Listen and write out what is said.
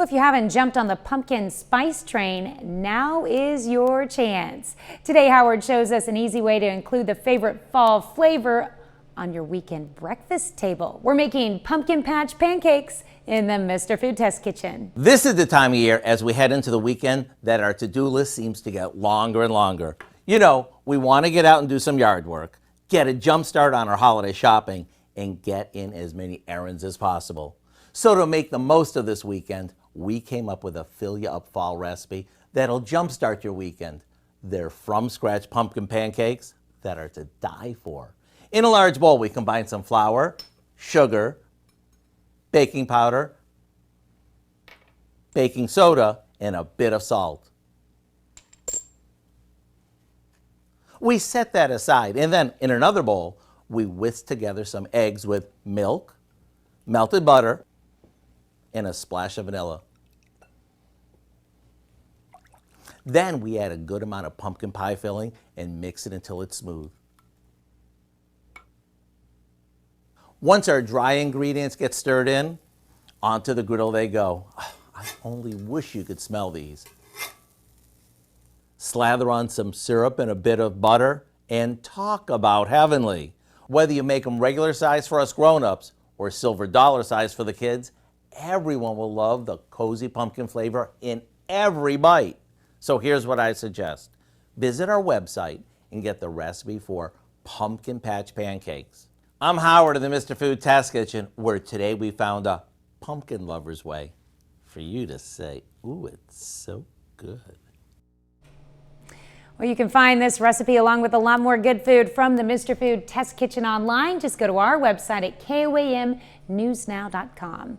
Well, if you haven't jumped on the pumpkin spice train, now is your chance. Today, Howard shows us an easy way to include the favorite fall flavor on your weekend breakfast table. We're making pumpkin patch pancakes in the Mr. Food Test Kitchen. This is the time of year as we head into the weekend that our to-do list seems to get longer and longer. You know, we want to get out and do some yard work, get a jump start on our holiday shopping, and get in as many errands as possible. So to make the most of this weekend, we came up with a fill-you-up fall recipe that'll jumpstart your weekend. They're from-scratch pumpkin pancakes that are to die for. In a large bowl, we combine some flour, sugar, baking powder, baking soda, and a bit of salt. We set that aside, and then in another bowl, we whisk together some eggs with milk, melted butter, and a splash of vanilla. Then we add a good amount of pumpkin pie filling and mix it until it's smooth. Once our dry ingredients get stirred in, onto the griddle they go. I only wish you could smell these. Slather on some syrup and a bit of butter, and talk about heavenly. Whether you make them regular size for us grown-ups or silver dollar size for the kids, everyone will love the cozy pumpkin flavor in every bite. So here's what I suggest. Visit our website and get the recipe for pumpkin patch pancakes. I'm Howard of the Mr. Food Test Kitchen, where today we found a pumpkin lover's way for you to say, ooh, it's so good. Well, you can find this recipe along with a lot more good food from the Mr. Food Test Kitchen online. Just go to our website at KOAMnewsnow.com.